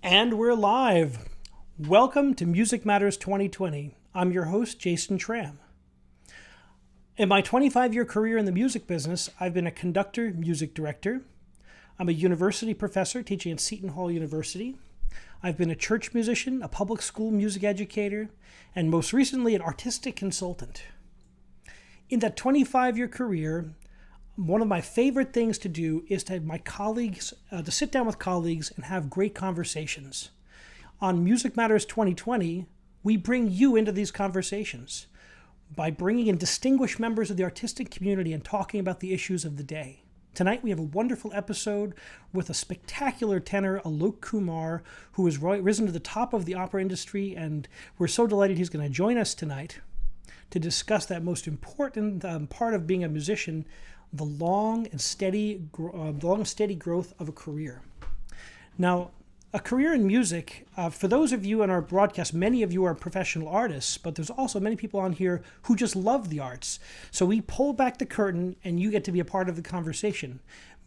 And we're live. Welcome to Music Matters 2020. I'm your host, Jason Tramm. In my 25-year career in the music business, I've been a conductor, music director. I'm a university professor teaching at Seton Hall University. I've been a church musician, a public school music educator, and most recently, an artistic consultant. In that 25-year career, one of my favorite things to do is to have my colleagues, to sit down with colleagues and have great conversations. On Music Matters 2020, we bring you into these conversations by bringing in distinguished members of the artistic community and talking about the issues of the day. Tonight we have a wonderful episode with a spectacular tenor, Alok Kumar, who has risen to the top of the opera industry, and we're so delighted he's going to join us tonight to discuss that most important part of being a musician, the long and steady growth of a career. Now, a career in music, for those of you in our broadcast, many of you are professional artists, but there's also many people on here who just love the arts. So we pull back the curtain and you get to be a part of the conversation.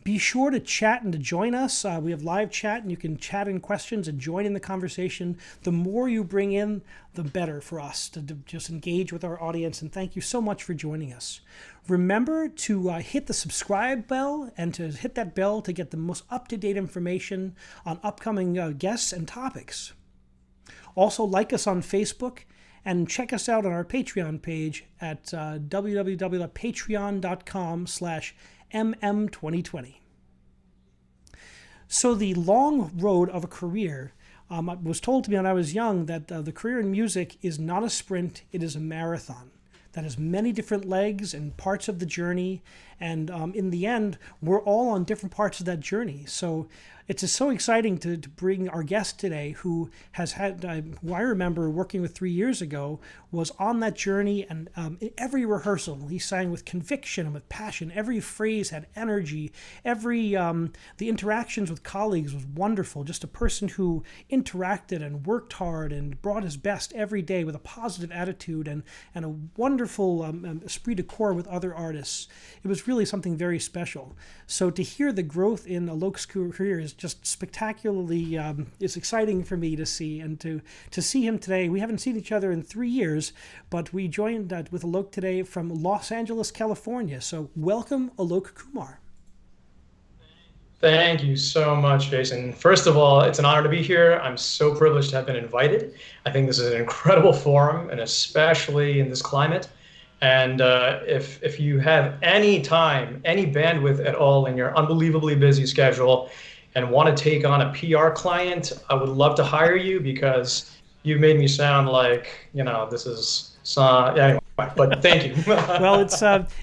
Be sure to chat and to join us. We have live chat and you can chat in questions and join in the conversation. The more you bring in, the better for us to just engage with our audience. And thank you so much for joining us. Remember to hit the subscribe bell and to hit that bell to get the most up-to-date information on upcoming guests and topics. Also, like us on Facebook and check us out on our Patreon page at www.patreon.com/mm2020. So the long road of a career, it was told to me when I was young that the career in music is not a sprint, it is a marathon. That has many different legs and parts of the journey, and in the end, we're all on different parts of that journey. So it's just so exciting to bring our guest today, who has had, who I remember working with 3 years ago, was on that journey, and in every rehearsal, he sang with conviction and with passion. Every phrase had energy. The interactions with colleagues was wonderful. Just a person who interacted and worked hard and brought his best every day with a positive attitude and a wonderful esprit de corps with other artists. It was really something very special. So to hear the growth in Alok's career is just spectacularly, it's exciting for me to see, and to see him today. We haven't seen each other in 3 years, but we joined with Alok today from Los Angeles, California. So welcome, Alok Kumar. Thank you so much, Jason. First of all, it's an honor to be here. I'm so privileged to have been invited. I think this is an incredible forum, and especially in this climate. And if you have any time, any bandwidth at all in your unbelievably busy schedule and want to take on a PR client, I would love to hire you, because you made me sound like, this is, anyway, but thank you. Well,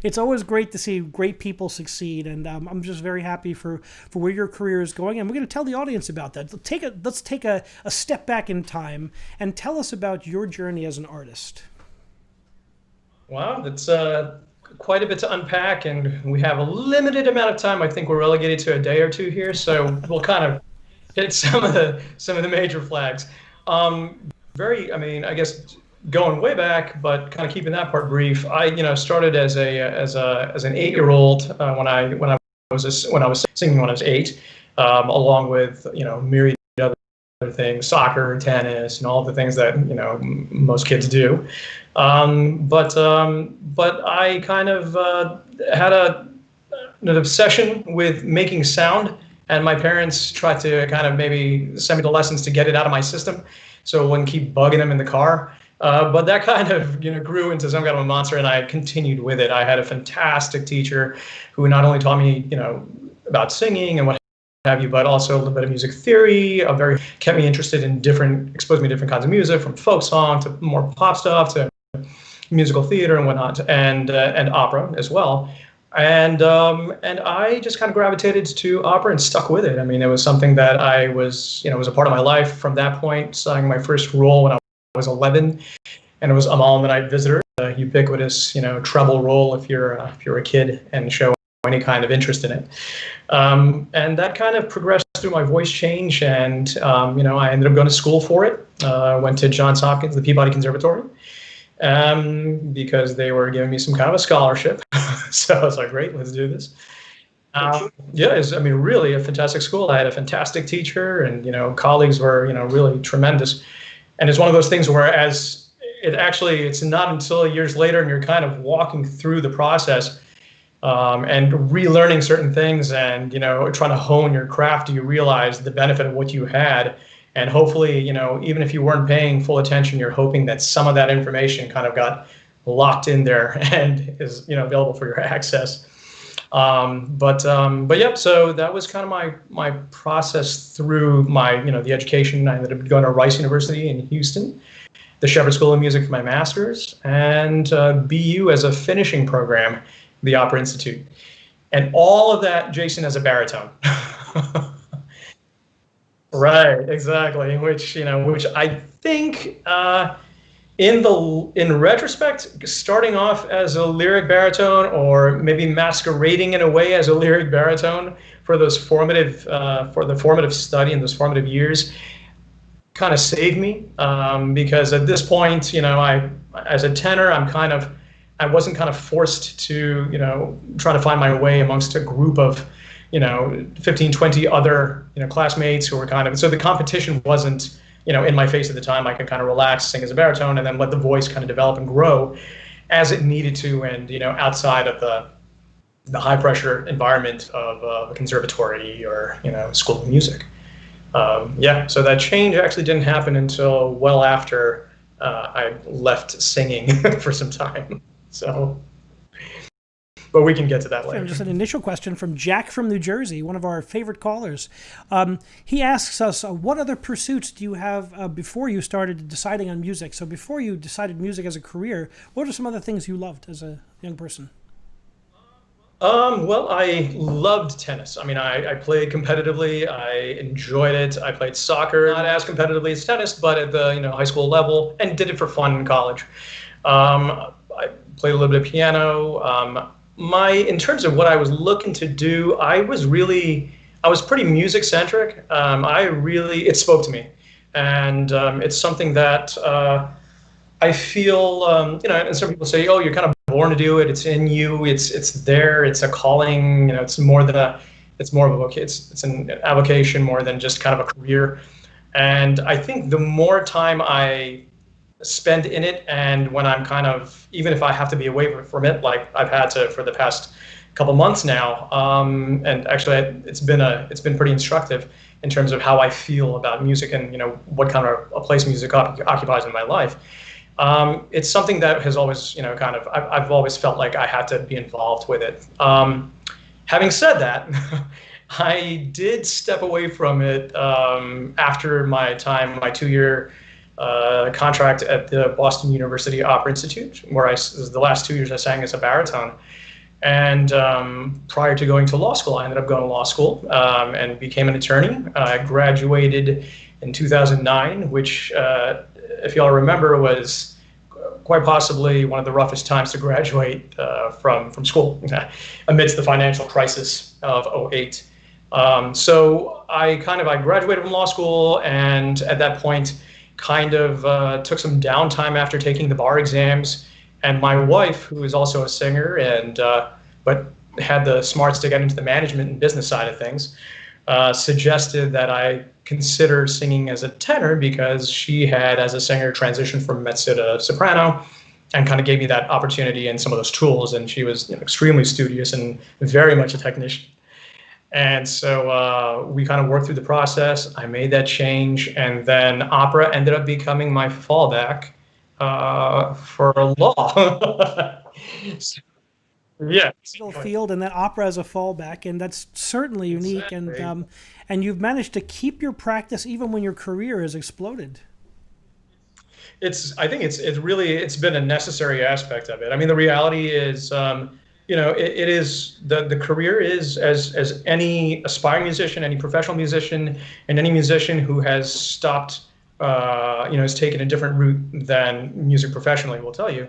it's always great to see great people succeed, and I'm just very happy for where your career is going, and we're going to tell the audience about that. Let's take a step back in time and tell us about your journey as an artist. Wow, that's quite a bit to unpack, and we have a limited amount of time. I think we're relegated to a day or two here, so we'll kind of hit some of the major flags. I guess going way back, but kind of keeping that part brief. I started as an 8-year-old when I was singing when I was 8, along with myriad other things, soccer, tennis, and all the things that most kids do. But I kind of had an obsession with making sound, and my parents tried to kind of maybe send me to lessons to get it out of my system, so I wouldn't keep bugging them in the car. But that kind of grew into some kind of a monster, and I continued with it. I had a fantastic teacher who not only taught me about singing and what have you, but also a little bit of music theory. Kept me interested in exposed me to different kinds of music, from folk song to more pop stuff to musical theater and whatnot, and opera as well. And I just kind of gravitated to opera and stuck with it. I mean, it was something that I was, was a part of my life from that point. Sang my first role when I was 11, and it was Amal and the Night Visitor, a ubiquitous, treble role if you're a kid and show any kind of interest in it. And that kind of progressed through my voice change, and I ended up going to school for it. Went to Johns Hopkins, the Peabody Conservatory, because they were giving me some kind of a scholarship. So I was like, great, let's do this. Yeah, it's, I mean, really a fantastic school. I had a fantastic teacher, and colleagues were really tremendous. And it's one of those things where as it's not until years later and you're kind of walking through the process, and relearning certain things, and trying to hone your craft, you realize the benefit of what you had. And hopefully, even if you weren't paying full attention, you're hoping that some of that information kind of got locked in there and is available for your access. But yep. So that was kind of my process through my the education. I ended up going to Rice University in Houston, the Shepherd School of Music for my master's, and BU as a finishing program, the Opera Institute, and all of that, Jason, as a baritone. Right, exactly. Which I think, in retrospect, starting off as a lyric baritone, or maybe masquerading in a way as a lyric baritone for the formative study and those formative years, kind of saved me, because at this point, I as a tenor, I wasn't kind of forced to try to find my way amongst a group of 15, 20 other classmates who were so the competition wasn't in my face at the time. I could kind of relax, sing as a baritone, and then let the voice kind of develop and grow as it needed to, and outside of the high pressure environment of a conservatory or school of music. Yeah, so that change actually didn't happen until well after I left singing for some time. So, but we can get to that later. Just an initial question from Jack from New Jersey, one of our favorite callers. He asks us, what other pursuits do you have before you started deciding on music? So before you decided music as a career, what are some other things you loved as a young person? Well, I loved tennis. I mean, I played competitively. I enjoyed it. I played soccer, not as competitively as tennis, but at the high school level, and did it for fun in college. I played a little bit of piano. In terms of what I was looking to do, I was pretty music centric. It spoke to me, and it's something that I feel, and some people say, oh, you're kind of born to do it. It's in you. It's there. It's a calling. It's more of a vocation. It's an avocation more than just kind of a career. And I think the more time I spend in it, and when I'm even if I have to be away from it, like I've had to for the past couple months now, and actually it's been pretty instructive in terms of how I feel about music, and what kind of a place music occupies in my life. It's something that has always I've always felt like I had to be involved with it. Having said that, I did step away from it after my 2-year contract at the Boston University Opera Institute, where the last 2 years I sang as a baritone. And prior to going to law school, I ended up going to law school, and became an attorney. I graduated in 2009, which, if y'all remember, was quite possibly one of the roughest times to graduate from school amidst the financial crisis of '08. So I graduated from law school, and at that point took some downtime after taking the bar exams. And my wife, who is also a singer, and but had the smarts to get into the management and business side of things, suggested that I consider singing as a tenor, because she had, as a singer, transitioned from mezzo to soprano, and kind of gave me that opportunity and some of those tools. And she was extremely studious and very much a technician. And so we kind of worked through the process. I made that change, and then opera ended up becoming my fallback for law. So, yeah. Field, and then opera as a fallback, and that's certainly unique. Exactly. And you've managed to keep your practice even when your career has exploded. I think it's been a necessary aspect of it. I mean, the reality is, it is the career is, as any aspiring musician, any professional musician, and any musician who has stopped, has taken a different route than music professionally will tell you.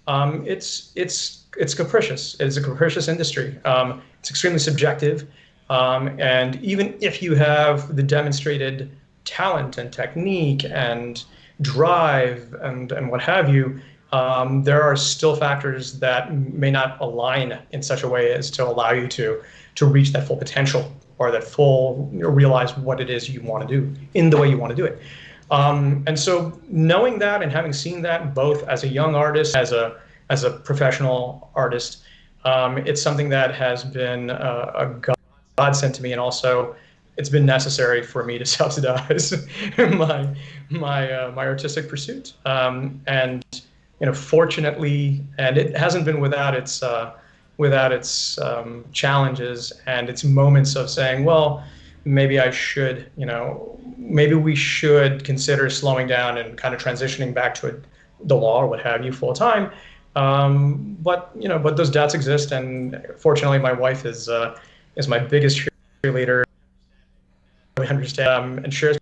It's capricious. It's a capricious industry. It's extremely subjective. And even if you have the demonstrated talent and technique and drive and what have you, there are still factors that may not align in such a way as to allow you to reach that full potential or that full realize what it is you want to do in the way you want to do it. And so knowing that and having seen that both as a young artist, as a professional artist, it's something that has been a godsend to me, and also it's been necessary for me to subsidize my artistic pursuit. And fortunately, and it hasn't been without its challenges and its moments of saying, well, maybe I should, maybe we should consider slowing down and kind of transitioning back to the law or what have you full time. But those doubts exist, and fortunately, my wife is my biggest cheerleader. Really understand and shares,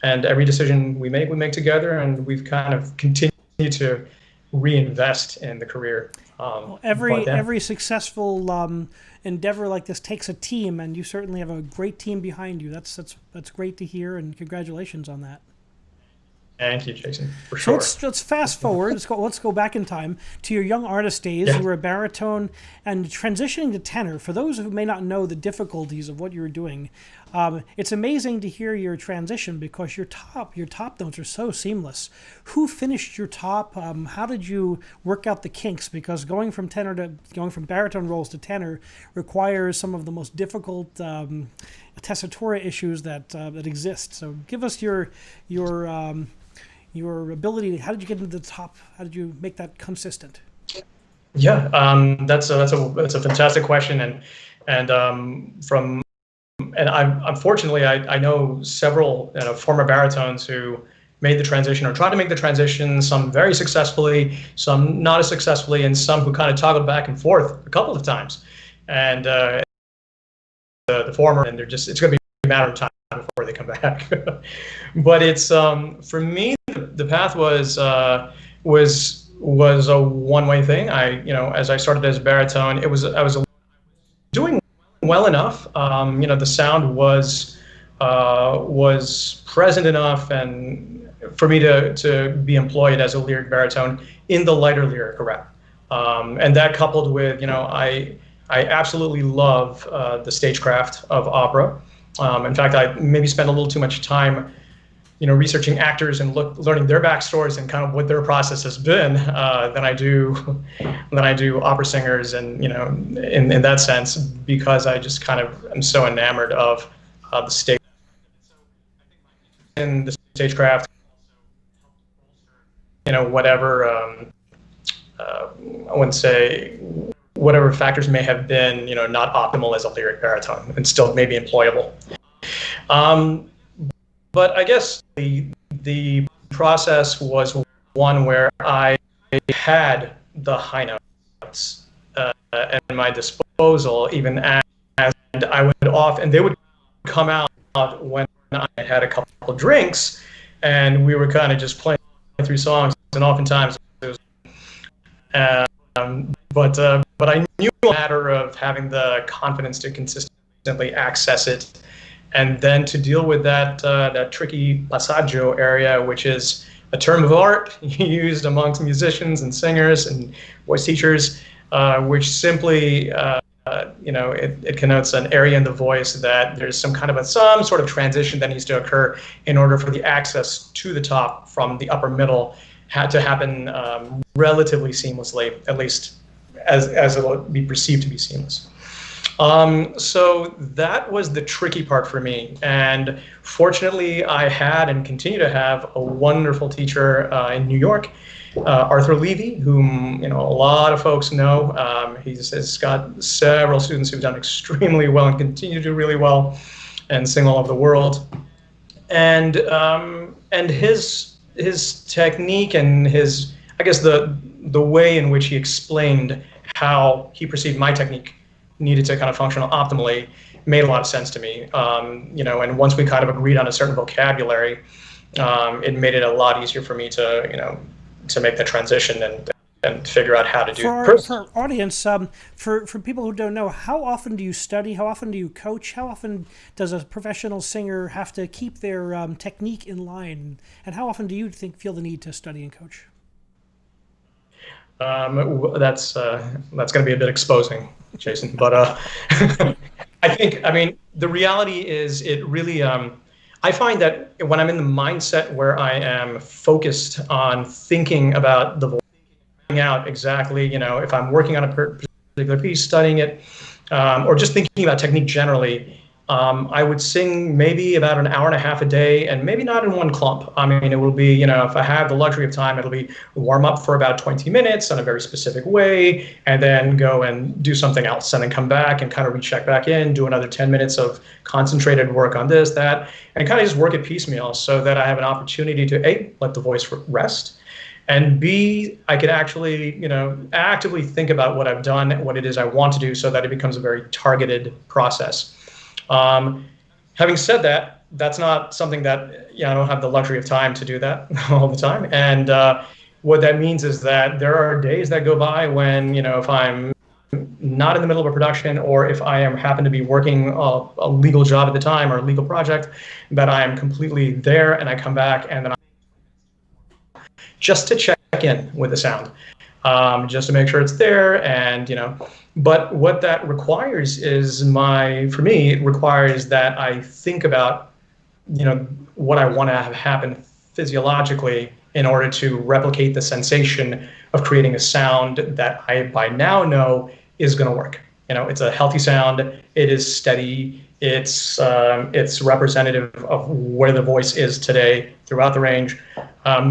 and every decision we make together, and we've kind of continued to reinvest in the career. Well, every successful endeavor like this takes a team, and you certainly have a great team behind you. That's great to hear, and congratulations on that. Thank you, Jason, for sure. So let's fast forward. Let's go back in time to your young artist days. Yeah. You were a baritone and transitioning to tenor. For those who may not know the difficulties of what you were doing, it's amazing to hear your transition because your top notes are so seamless. Who finished your top? How did you work out the kinks? Because going from baritone roles to tenor requires some of the most difficult tessitura issues that exist. So give us your ability. How did you get into the top? How did you make that consistent? Yeah, that's a fantastic question, and unfortunately I know several former baritones who made the transition or tried to make the transition. Some very successfully, some not as successfully, and some who kind of toggled back and forth a couple of times. And the former, and it's going to be a matter of time before they come back. But it's for me, the path was a one-way thing. As I started as baritone, I was doing well enough. The sound was present enough, and for me to be employed as a lyric baritone in the lighter lyric rep. And that coupled with, I absolutely love the stagecraft of opera. In fact, I maybe spent a little too much time, researching actors and learning their backstories and kind of what their process has been than I do opera singers, and in that sense, because I just kind of am so enamored of the stage and the stagecraft. Whatever I wouldn't say whatever factors may have been, not optimal as a lyric baritone, and still maybe employable. But I guess the process was one where I had the high notes at my disposal, even as I would and they would come out when I had a couple of drinks, and we were kind of just playing through songs, and oftentimes it was. But I knew a matter of having the confidence to consistently access it, and then to deal with that tricky passaggio area, which is a term of art used amongst musicians and singers and voice teachers, which simply it connotes an area in the voice that there's some sort of transition that needs to occur in order for the access to the top from the upper middle had to happen relatively seamlessly, at least as it will be perceived to be seamless. So that was the tricky part for me, and fortunately I had and continue to have a wonderful teacher in New York, Arthur Levy, whom a lot of folks know. He's got several students who've done extremely well and continue to do really well and sing all over the world, and his technique and his, I guess, the way in which he explained how he perceived my technique needed to kind of function optimally made a lot of sense to me. And once we kind of agreed on a certain vocabulary, it made it a lot easier for me to make the transition and figure out how to do it. For our audience, for people who don't know, how often do you study? How often do you coach? How often does a professional singer have to keep their technique in line? And how often do you feel the need to study and coach? That's going to be a bit exposing, Jason. But I mean, the reality is, it really. I find that when I'm in the mindset where I am focused on thinking about the voice, out exactly, if I'm working on a particular piece, studying it, or just thinking about technique generally, I would sing maybe about an hour and a half a day, and maybe not in one clump. I mean, it will be, if I have the luxury of time, it'll be warm up for about 20 minutes in a very specific way, and then go and do something else, and then come back and kind of recheck back in, do another 10 minutes of concentrated work on this, that, and kind of just work it piecemeal so that I have an opportunity to, A, let the voice rest, and B, I could actually, actively think about what I've done, what it is I want to do, so that it becomes a very targeted process. Having said that, that's not something that, I don't have the luxury of time to do that all the time. And what that means is that there are days that go by when, if I'm not in the middle of a production, or if I happen to be working a legal job at the time, or a legal project, that I am completely there, and I come back and then just to check in with the sound, just to make sure it's there. And, but what that requires is for me, it requires that I think about, what I want to have happen physiologically in order to replicate the sensation of creating a sound that I by now know is going to work. It's a healthy sound. It is steady. It's representative of where the voice is today throughout the range,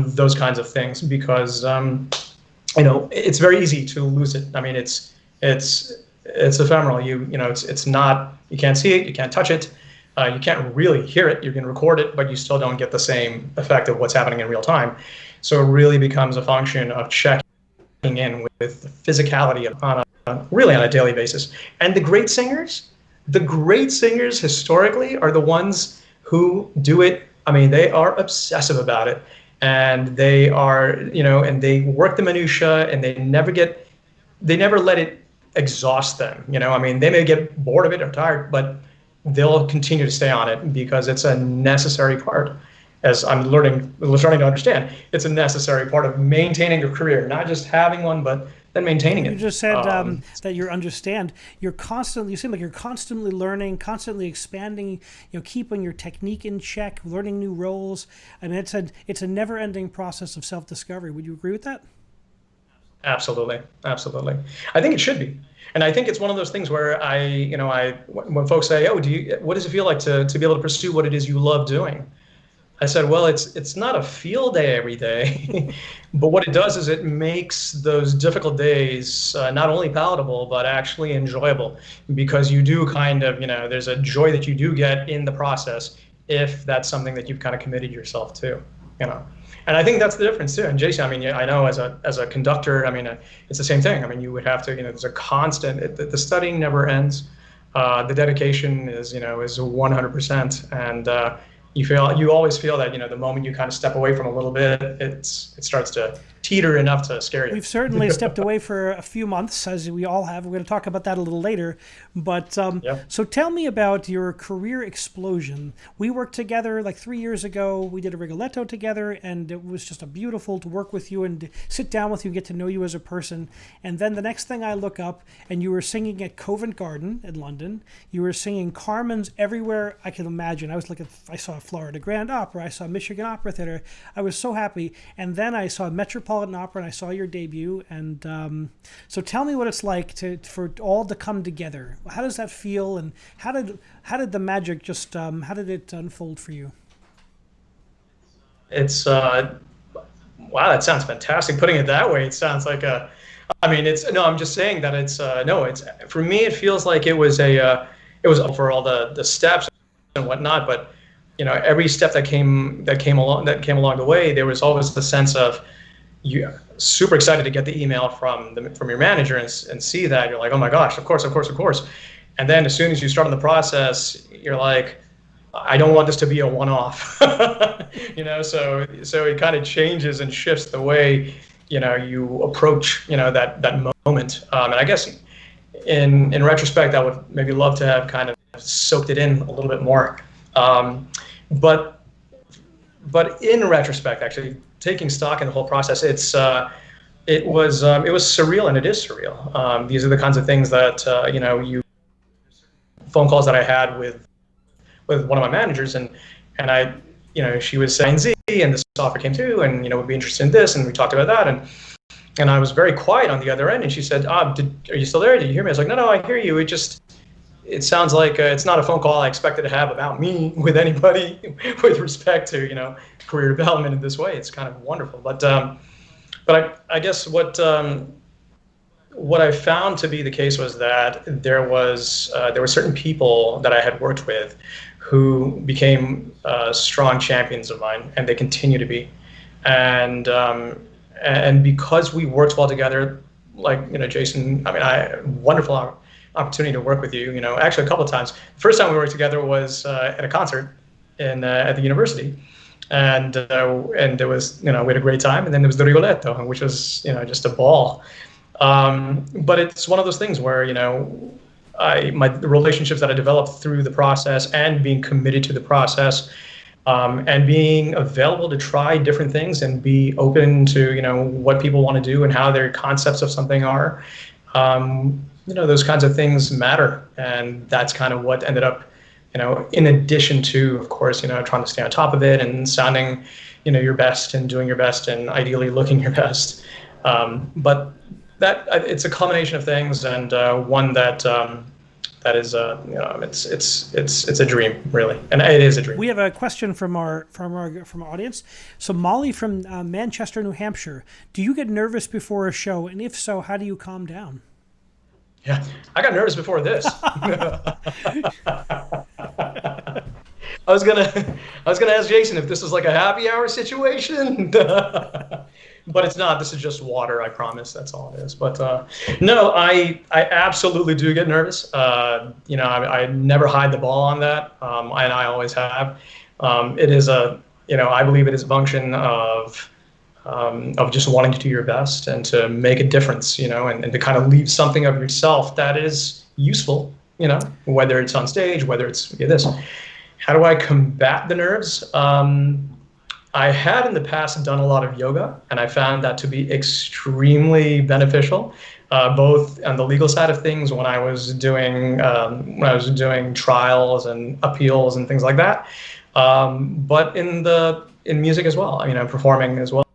those kinds of things, because it's very easy to lose it. I mean, it's ephemeral. It's not. You can't see it. You can't touch it. You can't really hear it. You can record it, but you still don't get the same effect of what's happening in real time. So it really becomes a function of checking in with the physicality really on a daily basis. And the great singers historically are the ones who do it. I mean, they are obsessive about it, and they are, and they work the minutia, and they never let it exhaust them. I mean, they may get bored of it or tired, but they'll continue to stay on it because it's a necessary part. As I'm starting to understand, it's a necessary part of maintaining a career, not just having one, but then maintaining it. You just said that you understand. You seem like you're constantly learning, constantly expanding, keeping your technique in check, learning new roles. I mean, it's a never-ending process of self-discovery. Would you agree with that? Absolutely. Absolutely. I think it should be. And I think it's one of those things where when folks say, "Oh, what does it feel like to be able to pursue what it is you love doing?" I said, well, it's not a field day every day, but what it does is it makes those difficult days not only palatable, but actually enjoyable, because you do kind of, there's a joy that you do get in the process if that's something that you've kind of committed yourself to, And I think that's the difference too. And Jason, I mean, I know as a conductor, I mean, it's the same thing. I mean, you would have to, there's a constant, the studying never ends. The dedication is 100%. And you always feel that, the moment you kind of step away from a little bit, it starts to teeter enough to scare you. We've certainly stepped away for a few months, as we all have. We're going to talk about that a little later. But So tell me about your career explosion. We worked together like 3 years ago. We did a Rigoletto together, and it was just beautiful to work with you and sit down with you, get to know you as a person. And then the next thing I look up, and you were singing at Covent Garden in London. You were singing Carmen's everywhere I can imagine. I saw Florida Grand Opera. I saw Michigan Opera Theater. I was so happy. And then I saw Metropolitan Opera, and I saw your debut. And so tell me what it's like for it all to come together. How does that feel, and how did the magic how did it unfold for you? It's wow, that sounds fantastic. Putting it that way, it sounds like I'm just saying that it's for me, it feels like it was for all the steps and whatnot, but every step that came along the way, there was always the sense of you super excited to get the email from your manager and see that. You're like, oh my gosh, of course. And then as soon as you start on the process, you're like, I don't want this to be a one-off. So it kind of changes and shifts the way you approach that moment. And I guess in retrospect, I would maybe love to have kind of soaked it in a little bit more. But in retrospect, actually taking stock in the whole process, it's it was surreal, and it is surreal. These are the kinds of things that you phone calls that I had with one of my managers, and I, she was saying Z, and this offer came through, and would be interested in this, and we talked about that, and I was very quiet on the other end, and she said, are you still there? Did you hear me? I was like, no, I hear you. It sounds like it's not a phone call I expected to have about me with anybody with respect to career development in this way. It's kind of wonderful, but I guess what I found to be the case was that there were certain people that I had worked with who became strong champions of mine, and they continue to be, and because we worked well together, like Jason, I mean, wonderful opportunity to work with you. Actually a couple of times. The first time we worked together was at a concert at the university. And there was, we had a great time, and then there was the Rigoletto, which was, just a ball. But it's one of those things where, the relationships that I developed through the process and being committed to the process, and being available to try different things and be open to, what people want to do and how their concepts of something are, those kinds of things matter. And that's kind of what ended up, in addition to, of course, trying to stay on top of it and sounding, your best and doing your best and ideally looking your best. But that it's a combination of things, and one that is, it's a dream, really, and it is a dream. We have a question from our audience. So Molly from Manchester, New Hampshire. Do you get nervous before a show, and if so, how do you calm down? Yeah, I got nervous before this. I was gonna ask Jason if this was like a happy hour situation, but it's not. This is just water. I promise. That's all it is. But no, I absolutely do get nervous. I never hide the ball on that, and I always have. It is I believe it is a function of just wanting to do your best and to make a difference, and to kind of leave something of yourself that is useful, whether it's on stage, whether it's this. How do I combat the nerves? I had in the past done a lot of yoga, and I found that to be extremely beneficial, both on the legal side of things when I was doing trials and appeals and things like that, but in music as well, performing as well.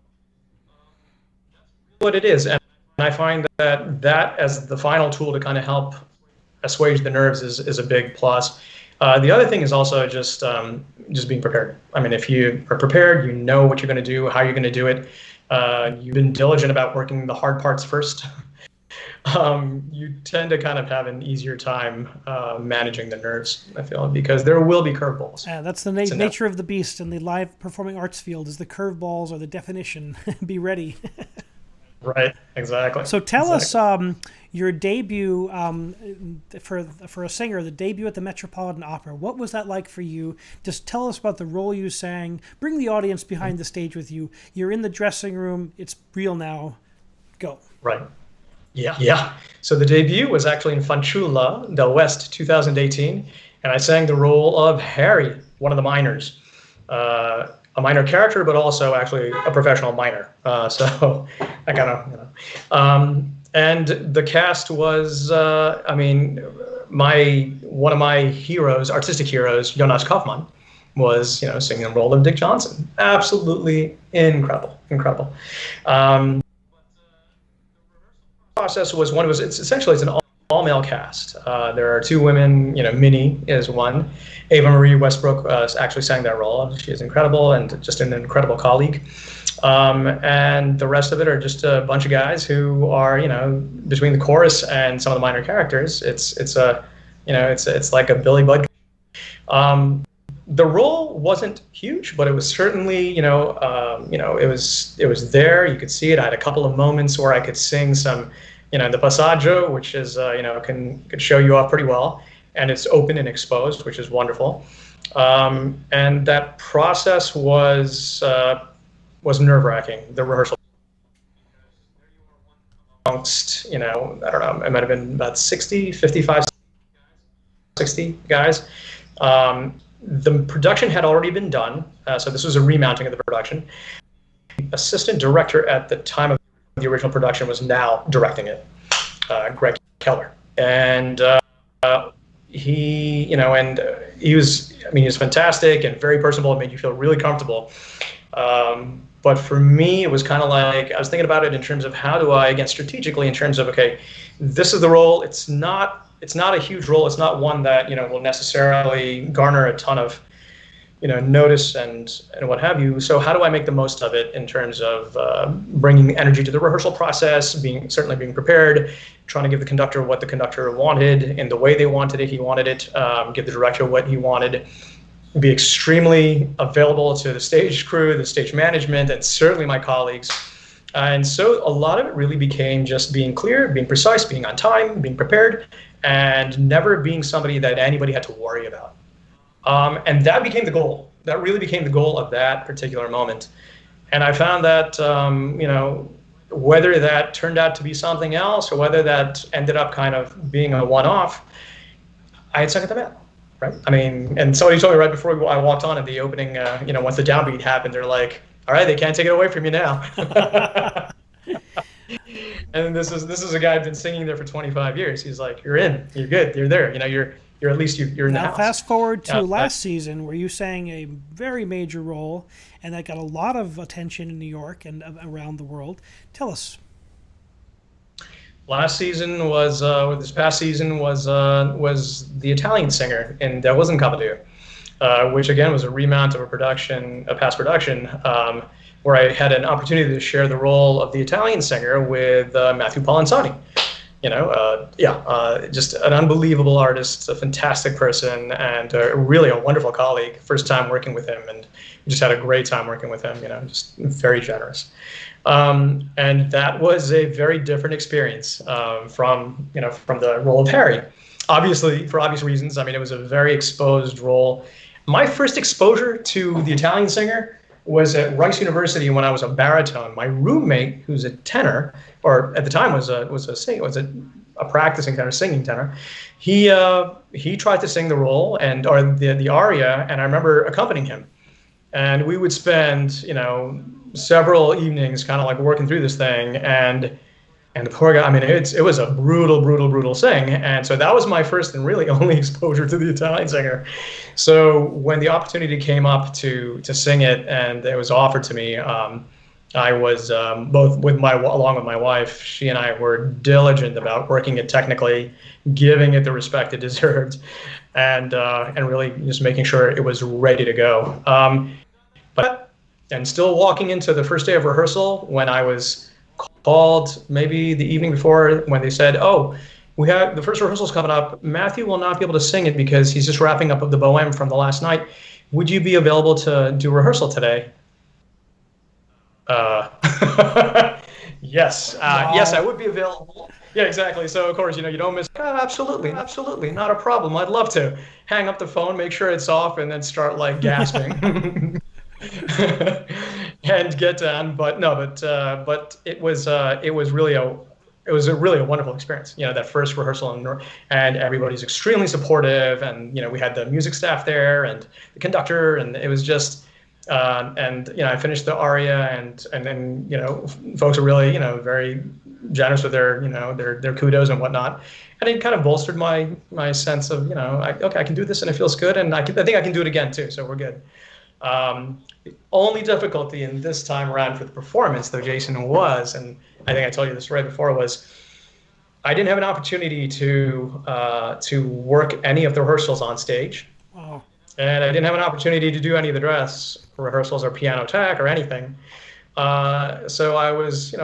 What it is, and I find that as the final tool to kind of help assuage the nerves is a big plus. The other thing is also just being prepared. I mean, if you are prepared, you know what you're going to do, how you're going to do it. You've been diligent about working the hard parts first. You tend to kind of have an easier time managing the nerves, I feel, because there will be curveballs. Yeah, that's the nature of the beast in the live performing arts field, is the curveballs are the definition. Be ready. Right, exactly. So tell us your debut for a singer, the debut at the Metropolitan Opera. What was that like for you? Just tell us about the role you sang. Bring the audience behind the stage with you. You're in the dressing room. It's real now. Go. Right. Yeah. So the debut was actually in Fanciulla del West 2018, and I sang the role of Harry, one of the minors. A minor character, but also actually a professional minor. So I kind of, and the cast was, one of my heroes, artistic heroes, Jonas Kaufmann, was, singing the role of Dick Johnson. Absolutely incredible. Process was it's an all-male cast. There are two women, Minnie is one. Ava Marie Westbrook actually sang that role. She is incredible and just an incredible colleague. And the rest of it are just a bunch of guys who are, between the chorus and some of the minor characters, it's like a Billy Budd. The role wasn't huge, but it was certainly, it was there. You could see it. I had a couple of moments where I could sing some, the passaggio, which is, could show you off pretty well, and it's open and exposed, which is wonderful. And that process was nerve-wracking. The rehearsal amongst, I don't know, it might have been about 60, 55, 60 guys. The production had already been done, so this was a remounting of the production. Assistant director at the time of the original production was now directing it, Greg Keller. And he was, I mean, he was fantastic and very personable. It made you feel really comfortable. But for me, it was kind of like, I was thinking about it in terms of how do I, again, strategically, in terms of, okay, this is the role. It's not a huge role. It's not one that, will necessarily garner a ton of, notice and what have you. So how do I make the most of it in terms of bringing energy to the rehearsal process, certainly being prepared, trying to give the conductor what the conductor wanted in the way they wanted it. He wanted it, give the director what he wanted, be extremely available to the stage crew, the stage management, and certainly my colleagues. And so a lot of it really became just being clear, being precise, being on time, being prepared, and never being somebody that anybody had to worry about. And that became the goal. That really became the goal of that particular moment. And I found that, whether that turned out to be something else or whether that ended up kind of being a one-off, I had second to that. Right. I mean, and somebody told me right before I walked on at the opening, once the downbeat happened, they're like, all right, they can't take it away from you now. And this is a guy who's been singing there for 25 years. He's like, you're in, you're good, you're there. You're at least you're in the house. Now fast forward to last season where you sang a very major role and that got a lot of attention in New York and around the world. Tell us. Last season was, this past season was The Italian Singer in That Wasn't Cavalier, which again was a remount of a past production, where I had an opportunity to share the role of the Italian singer with Matthew Polenzani. Just an unbelievable artist, a fantastic person, and really a wonderful colleague. First time working with him, and we just had a great time working with him. Just very generous. And that was a very different experience from the role of Harry. Obviously, for obvious reasons. I mean, it was a very exposed role. My first exposure to the Italian singer was at Rice University when I was a baritone. My roommate, who's a tenor, or at the time was a practicing tenor, singing tenor. He tried to sing the role or the aria, and I remember accompanying him. And we would spend, several evenings kind of like working through this thing, and the poor guy, I mean, it was a brutal sing. And so that was my first and really only exposure to the Italian singer. So when the opportunity came up to sing it and it was offered to me, I was along with my wife, she and I were diligent about working it technically, giving it the respect it deserved, and really just making sure it was ready to go. And still walking into the first day of rehearsal when I was called maybe the evening before when they said, oh, we have the first rehearsal's coming up. Matthew will not be able to sing it because he's just wrapping up the Bohème from the last night. Would you be available to do rehearsal today? Yes. Yes, I would be available. Yeah, exactly. So of course, you don't miss. Absolutely, not a problem. I'd love to. Hang up the phone, make sure it's off, and then start like gasping. And get done, but it was really a wonderful experience. That first rehearsal, and everybody's extremely supportive, and we had the music staff there and the conductor, and it was just I finished the aria, and then folks are really very generous with their kudos and whatnot, and it kind of bolstered my sense of I can do this and it feels good, and I think I can do it again too, so we're good. The only difficulty in this time around for the performance, though, Jason, was, and I think I told you this right before, was I didn't have an opportunity to work any of the rehearsals on stage. Wow. And I didn't have an opportunity to do any of the dress rehearsals or piano tech or anything. So I was,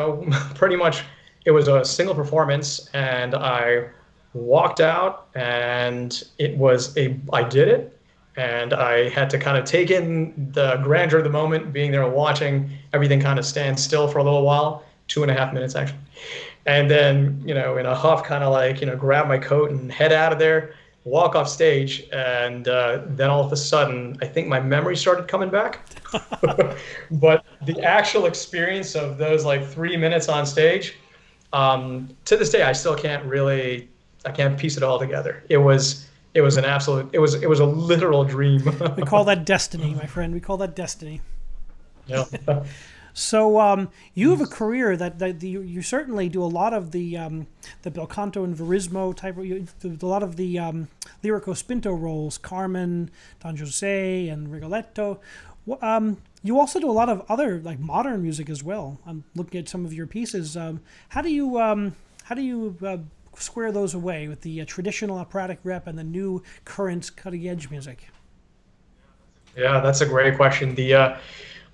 pretty much, it was a single performance, and I walked out, and I did it. And I had to kind of take in the grandeur of the moment, being there watching everything kind of stand still for a little while, 2.5 minutes actually. And then, in a huff, kind of like, grab my coat and head out of there, walk off stage. And then all of a sudden, I think my memory started coming back. But the actual experience of those like 3 minutes on stage, to this day, I still can't piece it all together. It was a literal dream. We call that destiny, my friend. We call that destiny. Yeah. So you have a career that you certainly do a lot of the bel canto and verismo type. You do a lot of the lyrico spinto roles, Carmen, Don Jose, and Rigoletto. You also do a lot of other like modern music as well. I'm looking at some of your pieces. How do you square those away with the traditional operatic rep and the new current cutting edge music? Yeah, that's a great question.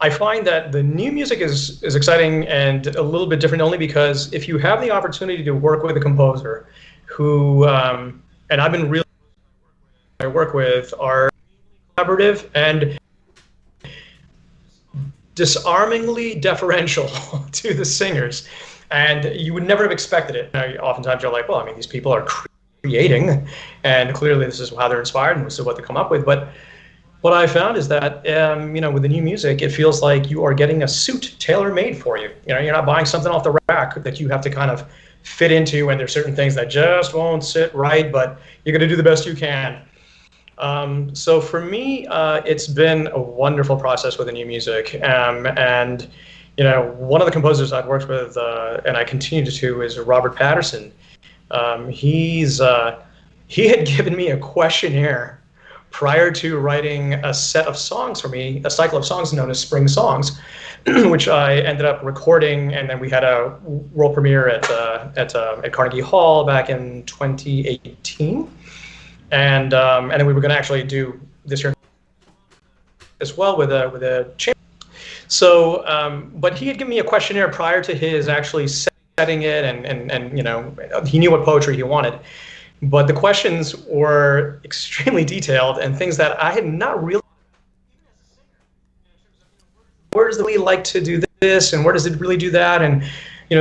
I find that the new music is exciting and a little bit different only because if you have the opportunity to work with a composer who, and I've been really, I work with are collaborative and disarmingly deferential to the singers. And you would never have expected it. Oftentimes you're like, well, I mean, these people are creating and clearly this is how they're inspired and this is what they come up with. But what I found is that, with the new music, it feels like you are getting a suit tailor-made for you. You're not buying something off the rack that you have to kind of fit into, and there's certain things that just won't sit right, but you're going to do the best you can. So for me, it's been a wonderful process with the new music. And one of the composers I've worked with, and I continue to, is Robert Patterson. He had given me a questionnaire prior to writing a set of songs for me, a cycle of songs known as Spring Songs, which I ended up recording, and then we had a world premiere at Carnegie Hall back in 2018, and then we were going to actually do this year as well with a chamber. So, but he had given me a questionnaire prior to his actually setting it, and he knew what poetry he wanted. But the questions were extremely detailed and things that I had not really. Where does we like to do this, and where does it really do that? And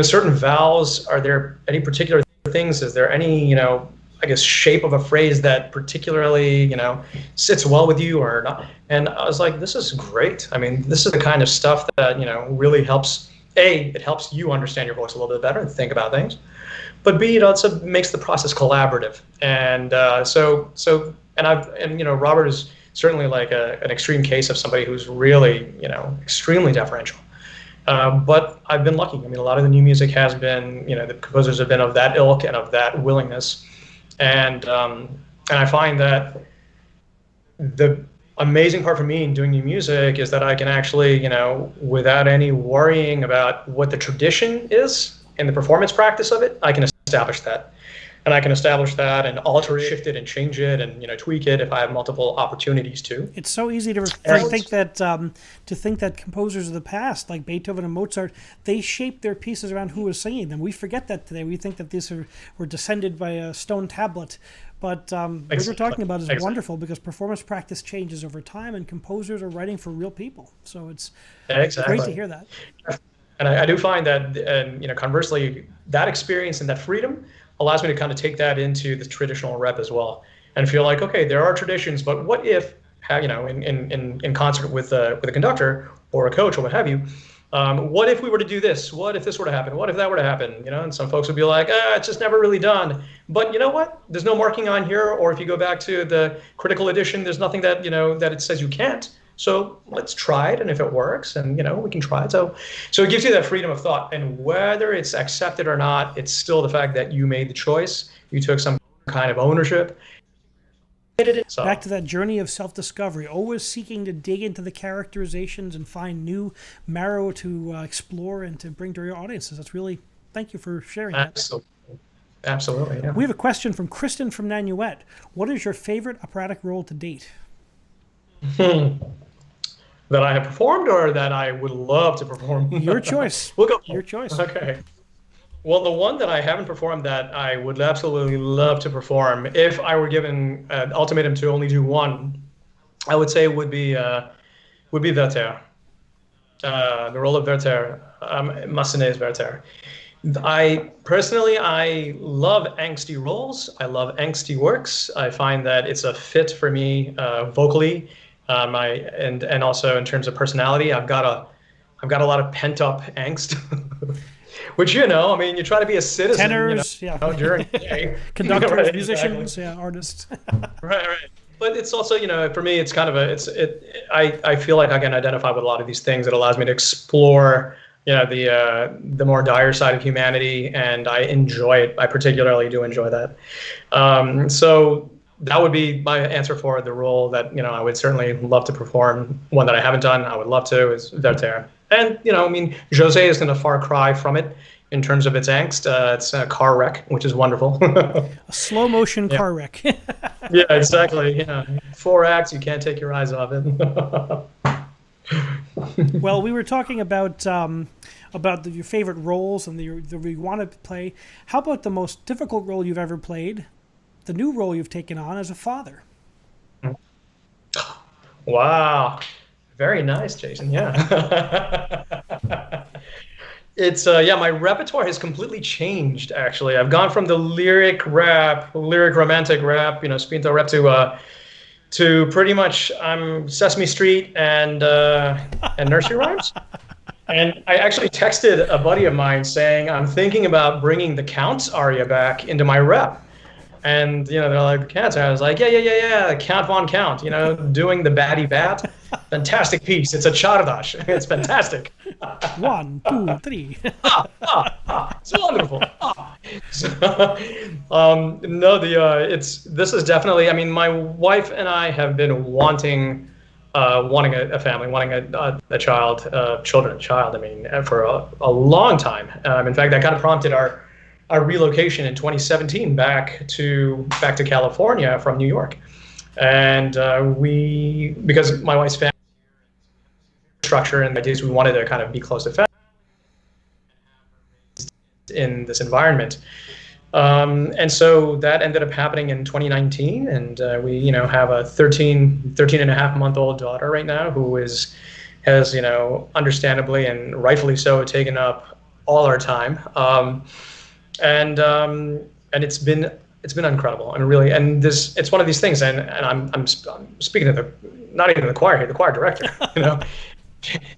certain vowels. Are there any particular things? Is there any shape of a phrase that particularly sits well with you or not? And I was like, this is great. I mean, this is the kind of stuff that really helps. It helps you understand your voice a little bit better and think about things. But B, it also makes the process collaborative, and Robert is certainly like an extreme case of somebody who's really extremely deferential. But I've been lucky. I mean, a lot of the new music has been the composers have been of that ilk and of that willingness, and I find that the amazing part for me in doing new music is that I can actually without any worrying about what the tradition is in the performance practice of it, I can establish that. And I can establish that and alter it, shift it, and change it, and tweak it if I have multiple opportunities to. It's so easy to think that composers of the past, like Beethoven and Mozart, they shaped their pieces around who was singing them. We forget that today. We think that these were descended by a stone tablet. But what you're talking about is wonderful because performance practice changes over time, and composers are writing for real people. So it's great to hear that. And I do find that, conversely, that experience and that freedom allows me to kind of take that into the traditional rep as well, and feel like, okay, there are traditions, but what if, in concert with a conductor or a coach or what have you, what if we were to do this? What if this were to happen? What if that were to happen? And some folks would be like, it's just never really done. But you know what? There's no marking on here, or if you go back to the critical edition, there's nothing that that it says you can't. So let's try it, and if it works, and we can try it. So it gives you that freedom of thought, and whether it's accepted or not, it's still the fact that you made the choice, you took some kind of ownership. So. Back to that journey of self-discovery, always seeking to dig into the characterizations and find new marrow to explore and to bring to your audiences. That's really, thank you for sharing that. Absolutely. Yeah. We have a question from Kristen from Nanuet. What is your favorite operatic role to date? That I have performed or that I would love to perform? Your choice. We'll go. Your choice. Okay. Well, the one that I haven't performed that I would absolutely love to perform, if I were given an ultimatum to only do one, I would say would be Werther. The role of Werther, Massenet's Werther. I love angsty roles. I love angsty works. I find that it's a fit for me vocally. And also in terms of personality, I've got a lot of pent up angst, which you try to be a citizen. Tenors, during the day. Conductors, Right, musicians, exactly. artists. Right. but it's also, for me, it's kind of I feel like I can identify with a lot of these things. It allows me to explore, the more dire side of humanity, and I enjoy it. I particularly do enjoy that. So that would be my answer for the role that, I would certainly love to perform. One that I haven't done, I would love to, is Werther. And, I mean, Jose is in a far cry from it in terms of its angst. It's a car wreck, which is wonderful. A slow motion car wreck. Yeah, exactly. Yeah. 4 acts, you can't take your eyes off it. Well, we were talking about your favorite roles and the you want to play. How about the most difficult role you've ever played? The new role you've taken on as a father. Wow. Very nice, Jason. Yeah. It's my repertoire has completely changed, actually. I've gone from the lyric romantic rap, spinto rap, to pretty much Sesame Street and nursery rhymes. And I actually texted a buddy of mine saying I'm thinking about bringing the Count's aria back into my rep. And, they're like, the Count's aria. I was like, yeah, Count von Count, doing the batty bat. Fantastic piece. It's a chardash. It's fantastic. 1, 2, 3. It's wonderful. So, no, this is definitely, I mean, my wife and I have been wanting a family, wanting a child, I mean, for a long time. In fact, that kind of prompted our relocation in 2017 back to California from New York. And because my wife's family structure and the ideas, we wanted to kind of be close to family in this environment. And so that ended up happening in 2019. And we, have a 13 and a half month old daughter right now who has, understandably and rightfully so, taken up all our time. And it's been incredible. I mean, really, and it's one of these things, and I'm speaking to not even the choir here, the choir director,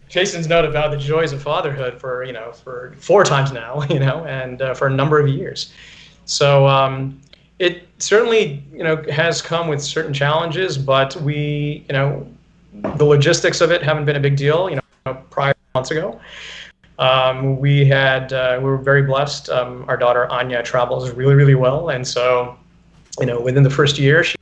Jason's note about the joys of fatherhood for 4 times now, and for a number of years. So it certainly, has come with certain challenges, but we, the logistics of it haven't been a big deal, prior months ago. We were very blessed. Our daughter Anya travels really, really well, and so, within the first year, she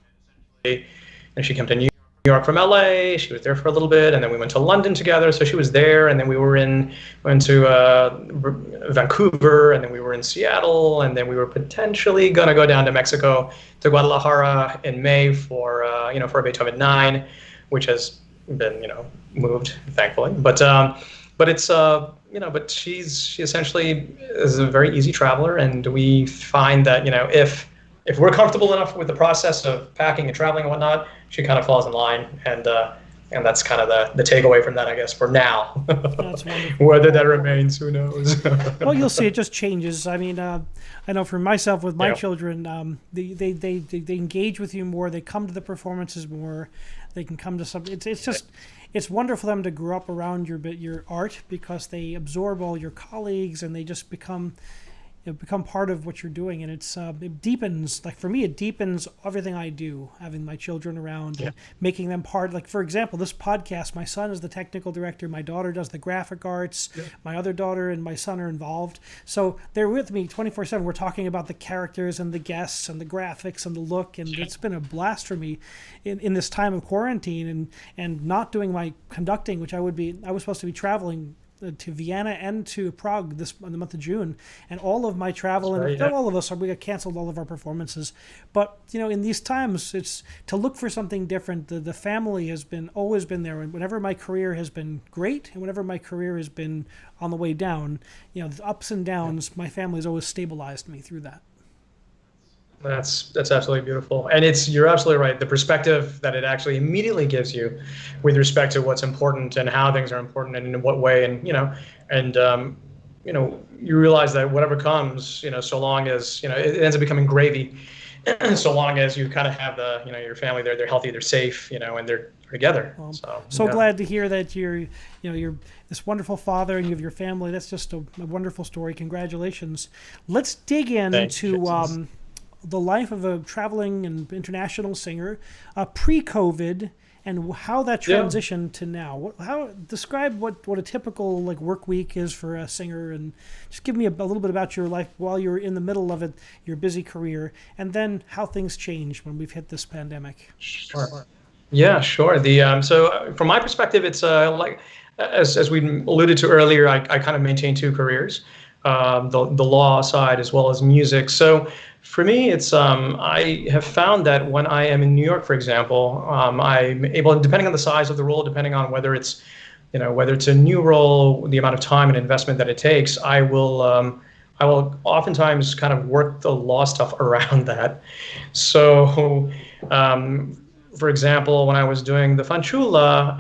came to New York from LA. She was there for a little bit, and then we went to London together. So she was there, and then we went to Vancouver, and then we were in Seattle, and then we were potentially gonna go down to Mexico to Guadalajara in May for a Beethoven 9, which has been moved, thankfully, but it's but she essentially is a very easy traveler, and we find that if we're comfortable enough with the process of packing and traveling and whatnot, she kind of falls in line, and that's kind of the takeaway from that, I guess, for now. That's wonderful. Whether that remains, who knows? Well, you'll see. It just changes. I mean, I know for myself with my children, they engage with you more. They come to the performances more. They can come to something. It's wonderful for them to grow up around your art, because they absorb all your colleagues and they just become part of what you're doing, and it deepens. Like for me, it deepens everything I do, having my children around and making them part. Like for example, this podcast, my son is the technical director, my daughter does the graphic arts, my other daughter and my son are involved, so they're with me 24/7. We're talking about the characters and the guests and the graphics and the look, and it's been a blast for me in this time of quarantine and not doing my conducting, which I was supposed to be traveling to Vienna and to Prague in the month of June, and all of my travel all of us we got canceled all of our performances. But in these times, it's to look for something different. The family has always been there, and whenever my career has been great and whenever my career has been on the way down, the ups and downs, my family has always stabilized me through that. That's absolutely beautiful, and you're absolutely right. The perspective that it actually immediately gives you, with respect to what's important and how things are important and in what way, and you realize that whatever comes, so long as it ends up becoming gravy, so long as you kind of have your family there, they're healthy, they're safe, and they're together. So glad to hear that you're this wonderful father and you have your family. That's just a wonderful story. Congratulations. Let's dig into the life of a traveling and international singer, pre-COVID, and how that transitioned to now. Describe what a typical like work week is for a singer, and just give me a little bit about your life while you're in the middle of it, your busy career, and then how things change when we've hit this pandemic. Sure. Yeah, sure. So from my perspective, it's like as we alluded to earlier, I kind of maintain two careers, the law side as well as music. So for me, it's I have found that when I am in New York, for example, I'm able, depending on the size of the role, depending on whether it's a new role, the amount of time and investment that it takes, I will oftentimes kind of work the law stuff around that. So. For example, when I was doing the Fanciulla,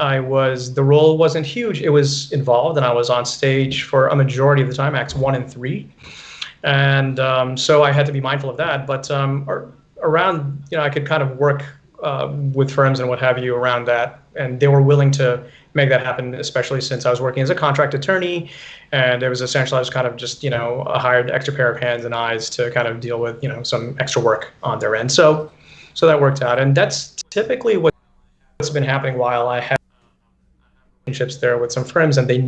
the role wasn't huge. It was involved, and I was on stage for a majority of the time, acts 1 and 3. And so I had to be mindful of that. But around, I could kind of work with firms and what have you around that. And they were willing to make that happen, especially since I was working as a contract attorney. And it was essentially, I was kind of just, a hired extra pair of hands and eyes to kind of deal with, some extra work on their end. So that worked out. And that's typically what's been happening while I have relationships there with some firms, and they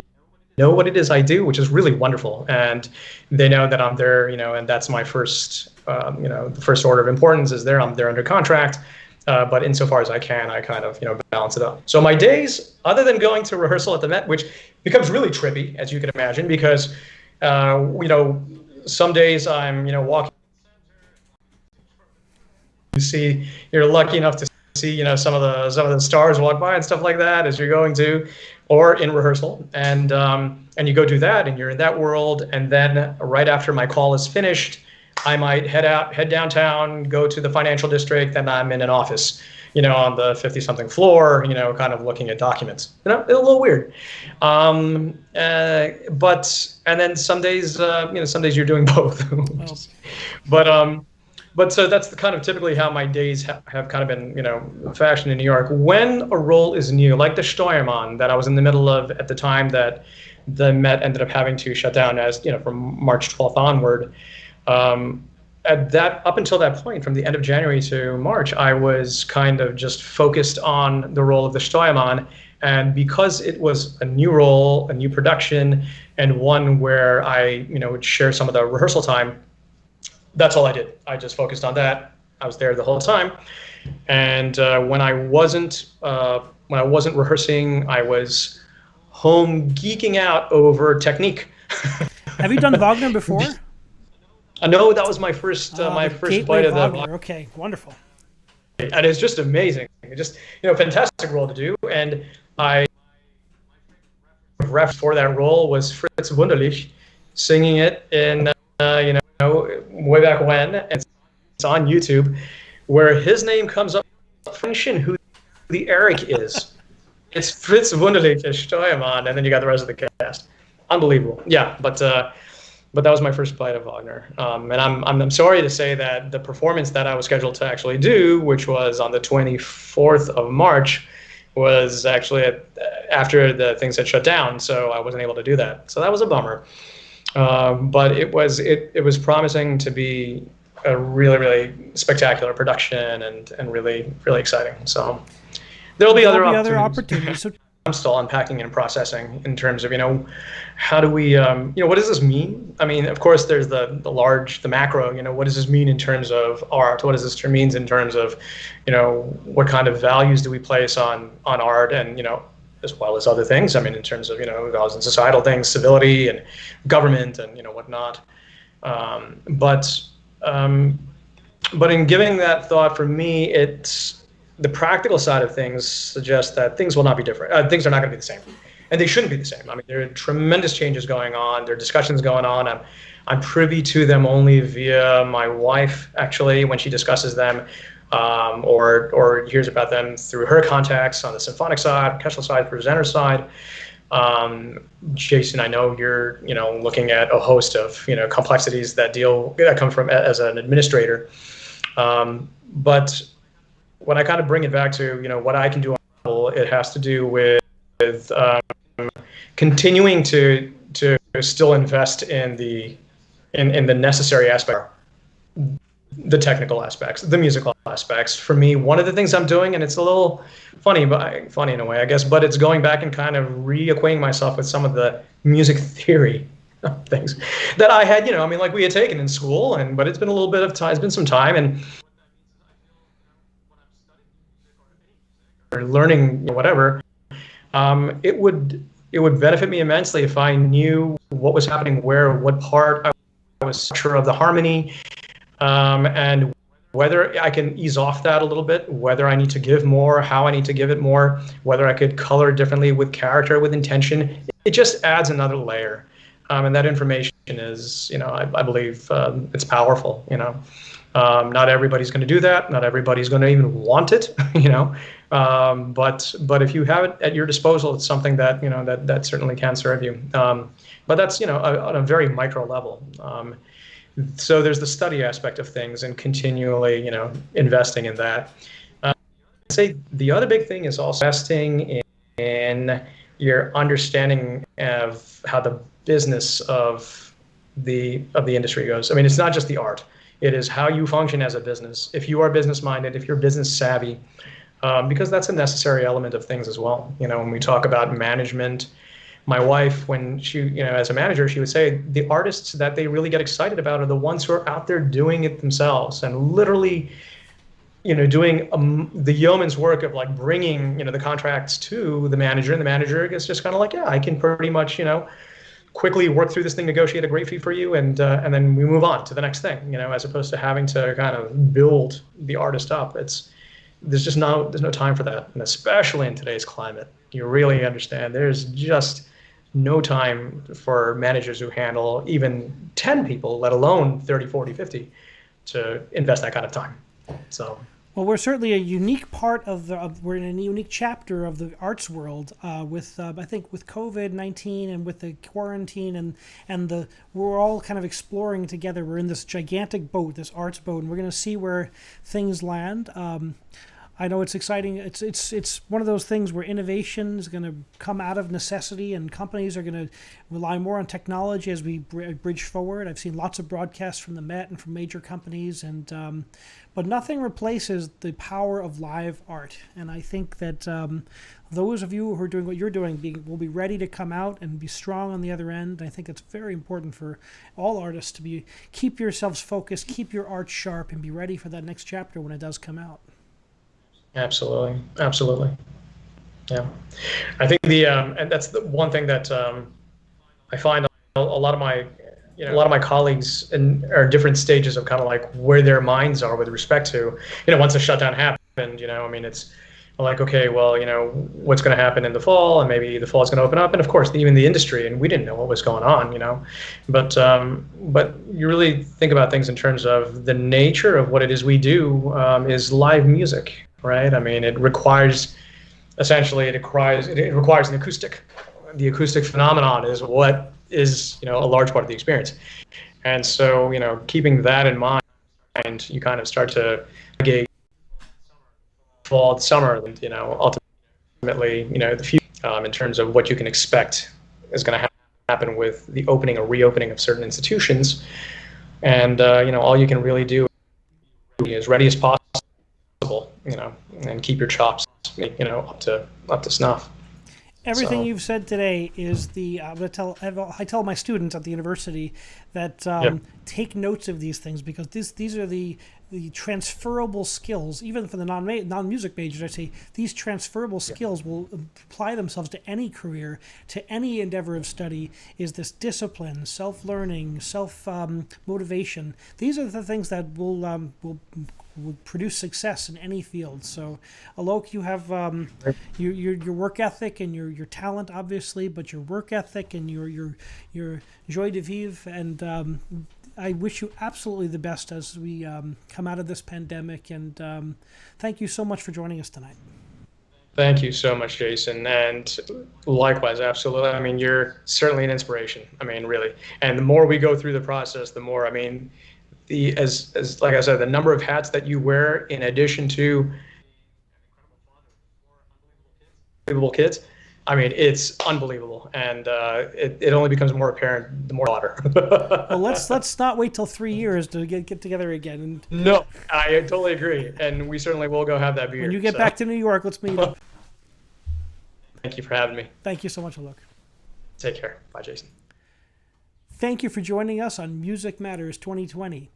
know what it is I do, which is really wonderful. And they know that I'm there, and that's my first, the first order of importance is I'm there under contract. But insofar as I can, I kind of, balance it up. So my days, other than going to rehearsal at the Met, which becomes really trippy, as you can imagine, because, some days I'm, walking. You're lucky enough to see, some of the stars walk by and stuff like that as you're going to, or in rehearsal, and you go do that, and you're in that world, and then right after my call is finished, I might head downtown, go to the financial district, and I'm in an office, on the 50-something floor, kind of looking at documents. It's a little weird, and then some days, some days you're doing both, But so that's kind of typically how my days have kind of been, fashioned in New York. When a role is new, like the Steuermann that I was in the middle of at the time that the Met ended up having to shut down as, from March 12th onward, up until that point, from the end of January to March, I was kind of just focused on the role of the Steuermann. And because it was a new role, a new production, and one where I, would share some of the rehearsal time, that's all I did. I just focused on that. I was there the whole time, and when I wasn't rehearsing, I was home geeking out over technique. Have you done Wagner before? No, that was my first bite of Wagner. Okay, wonderful. And it's just amazing. Just fantastic role to do. And I ref for that role was Fritz Wunderlich singing it in way back when, and it's on YouTube, where his name comes up who the Eric is. It's Fritz Wunderlich as Steuermann, and then you got the rest of the cast. Unbelievable. Yeah, but that was my first bite of Wagner. And I'm sorry to say that the performance that I was scheduled to actually do, which was on the 24th of March, was actually after the things had shut down, so I wasn't able to do that. So that was a bummer. But it was promising to be a really, really spectacular production and really, really exciting. So there'll be other opportunities. I'm still unpacking and processing in terms of, how do we, what does this mean? I mean, of course, there's the macro, what does this mean in terms of art? What does this mean in terms of, what kind of values do we place on art and, as well as other things. I mean, in terms of, values and societal things, civility and government and, whatnot. But in giving that thought, for me, it's the practical side of things suggests that things will not be different. Things are not going to be the same, and they shouldn't be the same. I mean, there are tremendous changes going on. There are discussions going on. I'm privy to them only via my wife, actually, when she discusses them. Or hears about them through her contacts on the symphonic side, orchestral side, presenter side. Jason, I know you're, looking at a host of, complexities that come from as an administrator. But when I kind of bring it back to, what I can do on the level, it has to do with continuing to still invest in the necessary aspect. the technical aspects, the musical aspects. For me, one of the things I'm doing, and it's a little funny, but funny in a way, I guess, but it's going back and kind of reacquainting myself with some of the music theory things that I had, I mean, like we had taken in school, but it's been a little bit of time, it's been some time, and learning whatever, it would benefit me immensely if I knew what was happening where, what part I was sure of the harmony, and whether I can ease off that a little bit, whether I need to give more, how I need to give it more, whether I could color differently with character, with intention. It just adds another layer. And that information is, I believe it's powerful. Not everybody's going to do that. Not everybody's going to even want it. But if you have it at your disposal, it's something that that certainly can serve you. But that's on a very micro level. So there's the study aspect of things and continually investing in that. I'd say the other big thing is also investing in your understanding of how the business of the industry goes. I mean, it's not just the art. It is how you function as a business. If you are business minded, if you're business savvy, because that's a necessary element of things as well. When we talk about management, my wife, when she, as a manager, she would say the artists that they really get excited about are the ones who are out there doing it themselves and literally, doing the yeoman's work of like bringing, the contracts to the manager, and the manager is just kind of like, yeah, I can pretty much, quickly work through this thing, negotiate a great fee for you, and then we move on to the next thing, as opposed to having to kind of build the artist up. There's no time for that, and especially in today's climate, you really understand there's just no time for managers who handle even 10 people, let alone 30, 40, 50, to invest that kind of time. So. Well, we're certainly a unique part we're in a unique chapter of the arts world with I think with COVID-19 and with the quarantine and we're all kind of exploring together. We're in this gigantic boat, this arts boat, and we're going to see where things land. I know it's exciting. It's one of those things where innovation is going to come out of necessity, and companies are going to rely more on technology as we bridge forward. I've seen lots of broadcasts from the Met and from major companies, but nothing replaces the power of live art. And I think that those of you who are doing what you're doing will be ready to come out and be strong on the other end. I think it's very important for all artists to keep yourselves focused, keep your art sharp, and be ready for that next chapter when it does come out. Absolutely. Yeah. I think and that's the one thing that I find a lot of my colleagues are different stages of kind of like where their minds are with respect to, once the shutdown happened, I mean, it's like, okay, well, what's going to happen in the fall, and maybe the fall is going to open up. And of course, even the industry, and we didn't know what was going on, but you really think about things in terms of the nature of what it is we do is live music. Right. I mean, it requires an acoustic. The acoustic phenomenon is what is, a large part of the experience. And so, keeping that in mind, you kind of start to navigate fall, summer, and, ultimately, the future in terms of what you can expect is going to happen with the opening or reopening of certain institutions. And, all you can really do is be as ready as possible. And keep your chops, up to snuff. Everything you've said today is I tell my students at the university that take notes of these things, because these are the transferable skills, even for the non-music majors. I say these transferable skills will apply themselves to any career, to any endeavor of study. Is this discipline, self-learning, self-motivation? These are the things that will produce success in any field. So, Alok, you have your work ethic and your talent, obviously, but your work ethic and your joie de vivre, and I wish you absolutely the best as we come out of this pandemic. And thank you so much for joining us tonight. Thank you so much, Jason. And likewise, absolutely. I mean, you're certainly an inspiration. I mean, really. And the more we go through the process, the more, I mean, as like I said, the number of hats that you wear, in addition to unbelievable kids, I mean, it's unbelievable, and it only becomes more apparent the more water. Well, let's not wait till 3 years to get together again. And No, I totally agree, and we certainly will go have that beer. when you get back to New York, let's meet up. Thank you for having me. Thank you so much, Alok. Take care. Bye, Jason. Thank you for joining us on Music Matters 2020.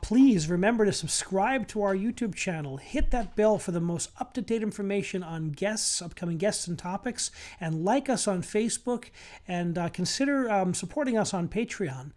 Please remember to subscribe to our YouTube channel. Hit that bell for the most up-to-date information on guests, upcoming guests and topics, and like us on Facebook, and consider supporting us on Patreon.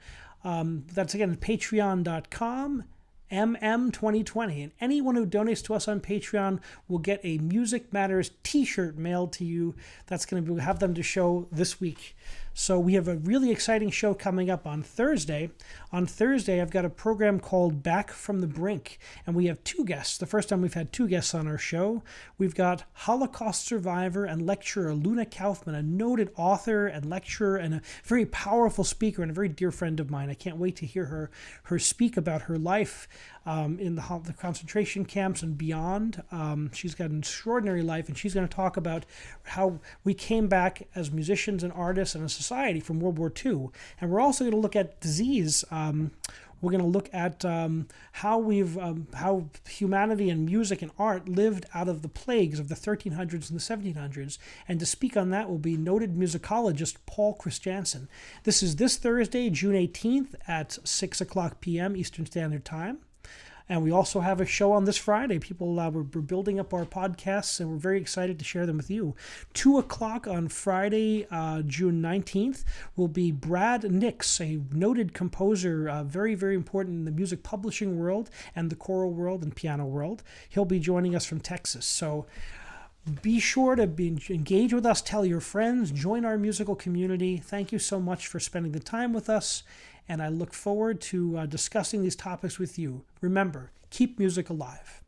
That's again patreon.com MM2020, and anyone who donates to us on Patreon will get a Music Matters t-shirt mailed to you. That's going to have them to show this week. So we have a really exciting show coming up on Thursday. On Thursday, I've got a program called Back from the Brink, and we have two guests. The first time we've had two guests on our show. We've got Holocaust survivor and lecturer Luna Kaufman, a noted author and lecturer and a very powerful speaker and a very dear friend of mine. I can't wait to hear her speak about her life in the concentration camps and beyond. She's got an extraordinary life, and she's going to talk about how we came back as musicians and artists and a society from World War II. And we're also going to look at disease. We're going to look at how humanity and music and art lived out of the plagues of the 1300s and the 1700s. And to speak on that will be noted musicologist Paul Christiansen. This is this Thursday, June 18th at 6 o'clock p.m. Eastern Standard Time. And we also have a show on this Friday. We're building up our podcasts, and we're very excited to share them with you. 2 o'clock on Friday, June 19th, will be Brad Nix, a noted composer, very, very important in the music publishing world and the choral world and piano world. He'll be joining us from Texas. So be sure to engage with us, tell your friends, join our musical community. Thank you so much for spending the time with us. And I look forward to discussing these topics with you. Remember, keep music alive.